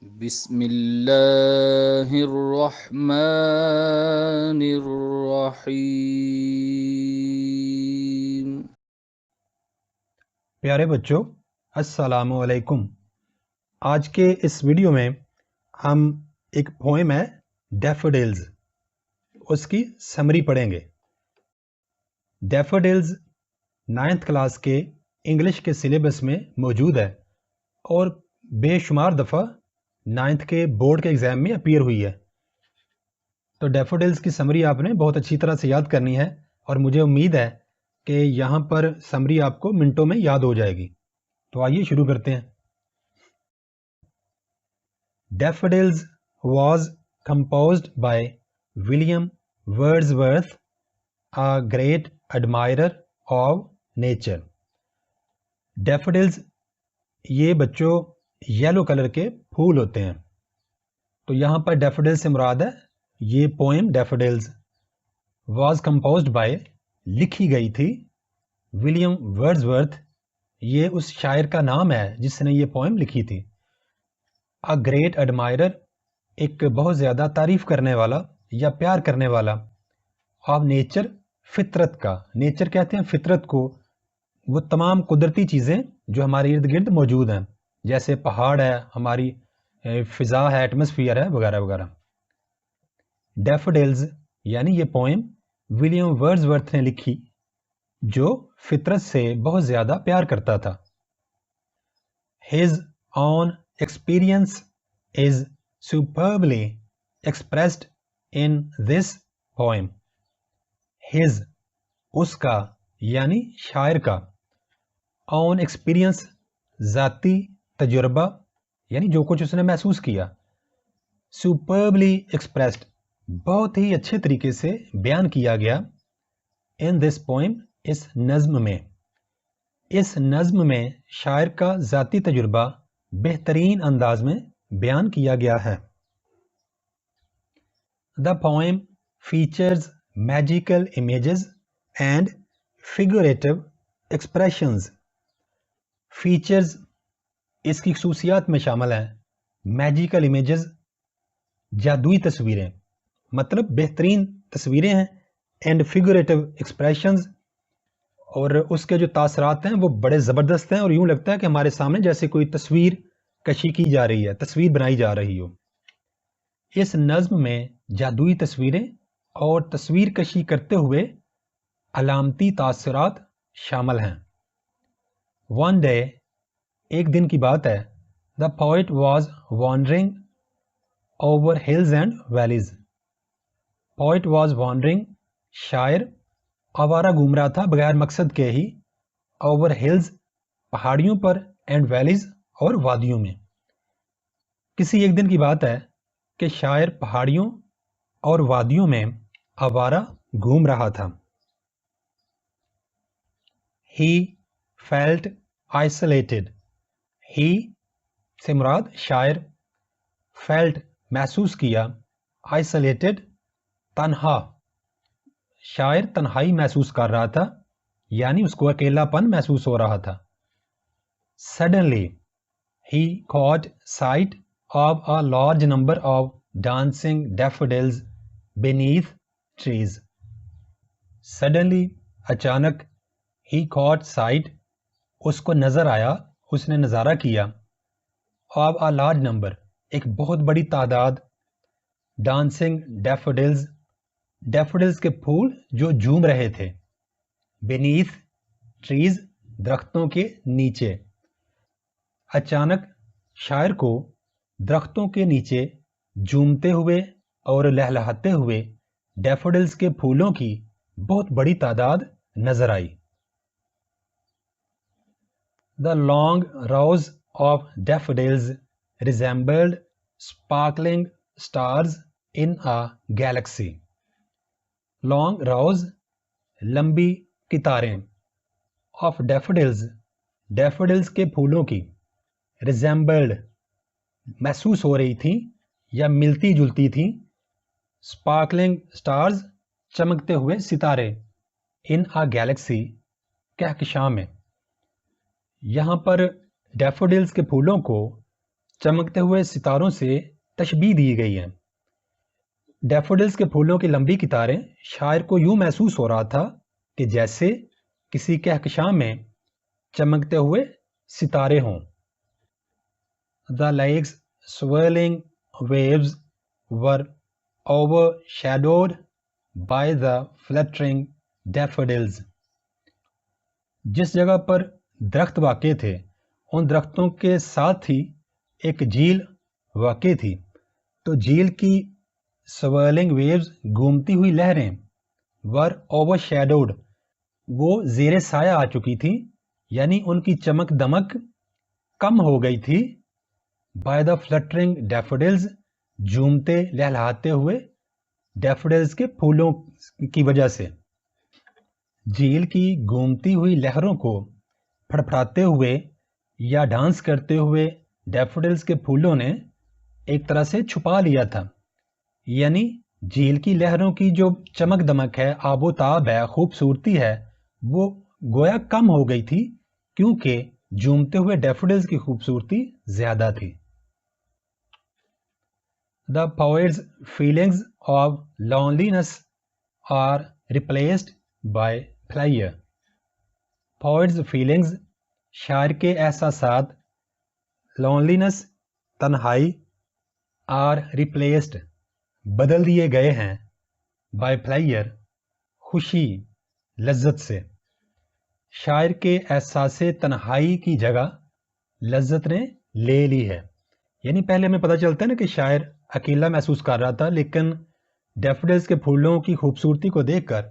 بسم اللہ الرحمن الرحیم۔ پیارے بچوں، السلام علیکم۔ آج کے اس ویڈیو میں ہم ایک پوئم ہے ڈیفوڈلز، اس کی سمری پڑھیں گے۔ ڈیفوڈلز 9th کلاس کے انگلش کے سلیبس میں موجود ہے اور بے شمار دفعہ 9th کے بورڈ کے ایگزام میں اپیئر ہوئی ہے۔ تو ڈیفوڈلز کی سمری آپ نے بہت اچھی طرح سے یاد کرنی ہے اور مجھے امید ہے کہ یہاں پر سمری آپ کو منٹوں میں یاد ہو جائے گی۔ تو آئیے شروع کرتے ہیں۔ Daffodils was composed by William Wordsworth, a great admirer of nature. Daffodils یہ بچوں یلو کلر کے پھول ہوتے ہیں۔ تو یہاں پر ڈیفوڈلز سے مراد ہے یہ پوئم ڈیفوڈلز واز کمپوزڈ بائی لکھی گئی تھی ولیم ورڈزورتھ، یہ اس شاعر کا نام ہے جس نے یہ پوئم لکھی تھی۔ A great admirer ایک بہت زیادہ تعریف کرنے والا یا پیار کرنے والا، of nature فطرت کا، نیچر کہتے ہیں فطرت کو، وہ تمام قدرتی چیزیں جو ہمارے ارد گرد موجود ہیں، جیسے پہاڑ ہے، ہماری فضا ہے، ایٹماسفیئر ہے، وغیرہ وغیرہ۔ ڈیفوڈلز یعنی یہ پوئم ولیم ورڈزورتھ نے لکھی جو فطرت سے بہت زیادہ پیار کرتا تھا۔ His own experience is superbly expressed in this poem. His اس کا یعنی شاعر کا، own experience ذاتی تجربہ یعنی جو کچھ اس نے محسوس کیا، superbly expressed بہت ہی اچھے طریقے سے بیان کیا گیا in this poem اس نظم میں۔ اس نظم میں شاعر کا ذاتی تجربہ بہترین انداز میں بیان کیا گیا ہے۔ The poem features magical images and figurative expressions. Features اس کی خصوصیات میں شامل ہیں magical images جادوئی تصویریں، مطلب بہترین تصویریں ہیں، and figurative expressions اور اس کے جو تاثرات ہیں وہ بڑے زبردست ہیں اور یوں لگتا ہے کہ ہمارے سامنے جیسے کوئی تصویر کشی کی جا رہی ہے، تصویر بنائی جا رہی ہو۔ اس نظم میں جادوئی تصویریں اور تصویر کشی کرتے ہوئے علامتی تاثرات شامل ہیں۔ One day ایک دن کی بات ہے، the poet was wandering over hills and valleys. Poet was wandering شاعر آوارہ گھوم رہا تھا بغیر مقصد کے ہی، اوور ہلز پہاڑیوں پر، اینڈ ویلیز اور وادیوں میں۔ کسی ایک دن کی بات ہے کہ شاعر پہاڑیوں اور وادیوں میں آوارہ گھوم رہا تھا۔ He felt isolated. He سے مراد شاعر، felt محسوس کیا، isolated تنہا، شاعر تنہائی محسوس کر رہا تھا یعنی اس کو اکیلا پن محسوس ہو رہا تھا۔ Suddenly he caught sight of a large number of dancing daffodils beneath trees. Suddenly اچانک he caught sight اس کو نظر آیا، اس نے نظارہ کیا of a large number ایک بہت بڑی تعداد dancing daffodils ڈیفوڈلز کے پھول جو جھوم رہے تھے beneath trees درختوں کے نیچے۔ اچانک شاعر کو درختوں کے نیچے جھومتے ہوئے اور لہلہاتے ہوئے ڈیفوڈلز کے پھولوں کی بہت بڑی تعداد نظر آئی۔ The long rows of daffodils resembled sparkling stars in a galaxy. Long rows لمبی قطاریں of daffodils کے پھولوں کی resembled محسوس ہو رہی تھیں یا ملتی جلتی تھیں sparkling stars چمکتے ہوئے ستارے in a galaxy کہکشاں میں۔ یہاں پر ڈیفوڈلز کے پھولوں کو چمکتے ہوئے ستاروں سے تشبیہ دی گئی ہے۔ ڈیفوڈلز کے پھولوں کی لمبی قطاریں شاعر کو یوں محسوس ہو رہا تھا کہ جیسے کسی کہکشاں میں چمکتے ہوئے ستارے ہوں۔ The lake's swirling waves were overshadowed by the fluttering daffodils. جس جگہ پر درخت واقع تھے ان درختوں کے ساتھ ہی ایک جھیل واقع تھی، تو جھیل کی swirling waves گھومتی ہوئی لہریں were overshadowed، وہ زیر سایہ آ چکی تھی، یعنی ان کی چمک دمک کم ہو گئی تھی by the fluttering daffodils، جھومتے لہلہاتے ہوئے ڈیفوڈلز کے پھولوں کی وجہ سے۔ جھیل کی گھومتی ہوئی لہروں کو پھڑپھڑاتے ہوئے یا ڈانس کرتے ہوئے ڈیفوڈلز کے پھولوں نے ایک طرح سے چھپا لیا تھا، یعنی جھیل کی لہروں کی جو چمک دمک ہے، آب و تاب ہے، خوبصورتی ہے، وہ گویا کم ہو گئی تھی کیونکہ جھومتے ہوئے ڈیفوڈلز کی خوبصورتی زیادہ تھی۔ The poet's feelings of loneliness are replaced by pleasure. Poet's feelings، شاعر کے احساسات، loneliness، تنہائی، are replaced، بدل دیے گئے ہیں by pleasure، خوشی، لذت سے۔ شاعر کے احساس تنہائی کی جگہ لذت نے لے لی ہے، یعنی پہلے ہمیں پتہ چلتا ہے نا کہ شاعر اکیلا محسوس کر رہا تھا، لیکن ڈیفوڈلز کے پھولوں کی خوبصورتی کو دیکھ کر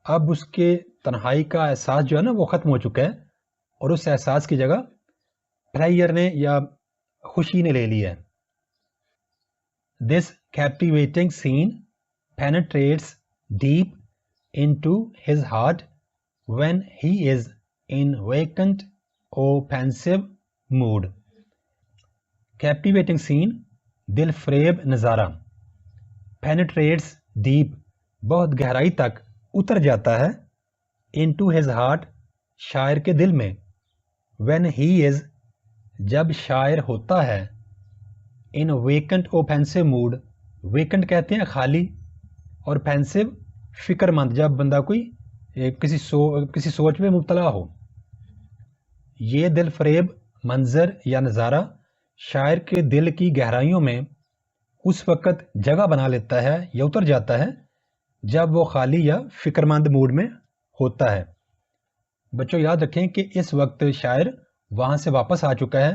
اب اس کے تنہائی کا احساس جو ہے نا وہ ختم ہو چکا ہے، اور اس احساس کی جگہ پلیئر نے یا خوشی نے لے لی ہے۔ This captivating scene penetrates deep into his heart when he is in vacant or pensive mood. Captivating scene، دل فریب نظارہ، penetrates deep، بہت گہرائی تک اتر جاتا ہے، into his heart، شاعر کے دل میں، when he is، جب شاعر ہوتا ہے، in vacant or pensive mood، vacant کہتے ہیں خالی، اور pensive فکر مند، جب بندہ کوئی کسی سوچ میں مبتلا ہو۔ یہ دل فریب منظر یا نظارہ شاعر کے دل کی گہرائیوں میں اس وقت جگہ بنا لیتا ہے یا اتر جاتا ہے جب وہ خالی یا فکر مند موڈ میں ہوتا ہے۔ بچوں یاد رکھیں کہ اس وقت شاعر وہاں سے واپس آ چکا ہے،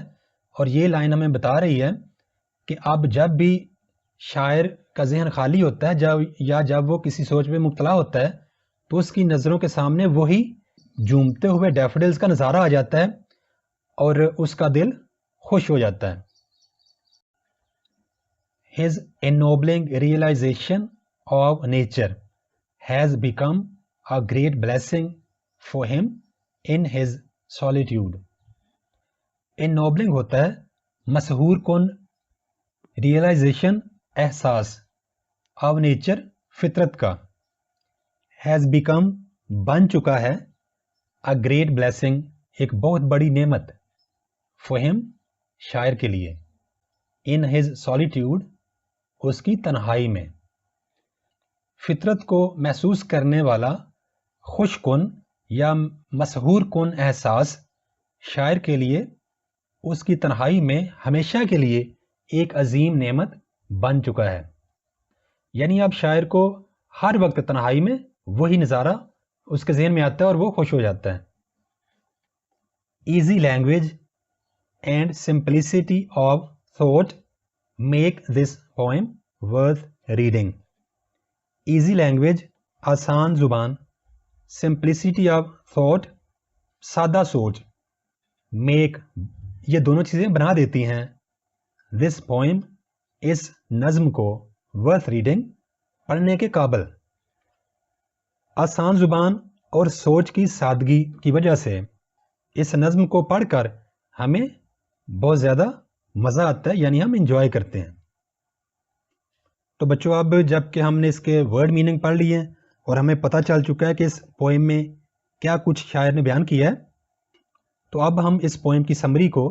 اور یہ لائن ہمیں بتا رہی ہے کہ اب جب بھی شاعر کا ذہن خالی ہوتا ہے جب وہ کسی سوچ میں مبتلا ہوتا ہے تو اس کی نظروں کے سامنے وہی جھومتے ہوئے ڈیفوڈلز کا نظارہ آ جاتا ہے اور اس کا دل خوش ہو جاتا ہے۔ His ennobling realization of nature has become a great blessing for him in his solitude. Ennobling ہوتا ہے مسحور کن، realization احساس، of nature فطرت کا، has become بن چکا ہے، a great blessing ایک بہت بڑی نعمت، for him شاعر کے لیے، in his solitude اس کی تنہائی میں۔ فطرت کو محسوس کرنے والا خوش کن یا مسحور کن احساس شاعر کے لیے اس کی تنہائی میں ہمیشہ کے لیے ایک عظیم نعمت بن چکا ہے، یعنی اب شاعر کو ہر وقت تنہائی میں وہی نظارہ اس کے ذہن میں آتا ہے اور وہ خوش ہو جاتا ہے۔ Easy language and simplicity of thought make this poem worth reading. Easy language آسان زبان، سمپلسٹی آف تھاٹ سادہ سوچ، میک یہ دونوں چیزیں بنا دیتی ہیں دس پوئم اس نظم کو ورتھ ریڈنگ پڑھنے کے قابل۔ آسان زبان اور سوچ کی سادگی کی وجہ سے اس نظم کو پڑھ کر ہمیں بہت زیادہ مزہ آتا ہے، یعنی ہم انجوائے کرتے ہیں۔ تو بچوں اب جب کہ ہم نے اس کے ورڈ میننگ پڑھ لیے ہیں اور ہمیں پتہ چل چکا ہے کہ اس پوئم میں کیا کچھ شاعر نے بیان کیا ہے، تو اب ہم اس پوئم کی سمری کو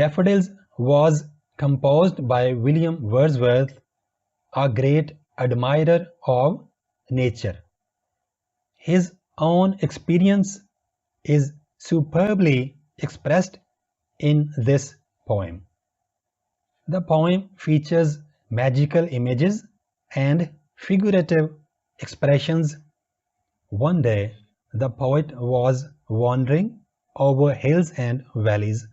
Daffodils was composed by William Wordsworth, a great admirer of nature. His own experience is superbly expressed in this poem. The poem features magical images and figurative expressions. One day, the poet was wandering over hills and valleys.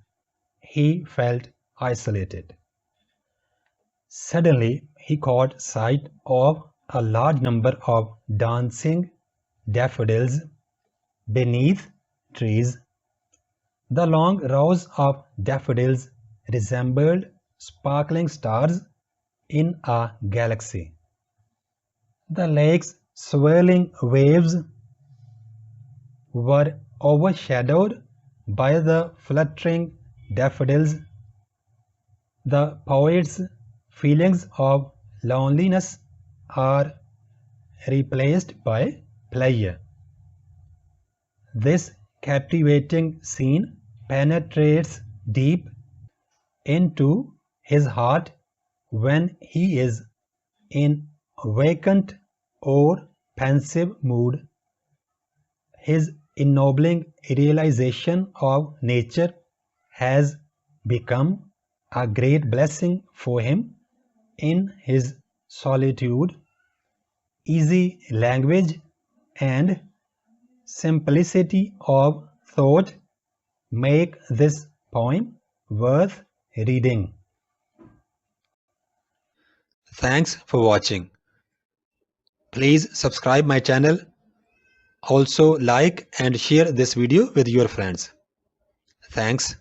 He felt isolated. Suddenly, he caught sight of a large number of dancing daffodils beneath trees. The long rows of daffodils resembled sparkling stars in a galaxy. The lake's swirling waves were overshadowed by the fluttering daffodils. The poet's feelings of loneliness are replaced by pleasure. This captivating scene penetrates deep into his heart when he is in vacant or pensive mood. His ennobling realization of nature has become a great blessing for him in his solitude. Easy language and simplicity of thought make this poem worth reading. Thanks for watching. Please subscribe my channel. Also like and share this video with your friends. Thanks.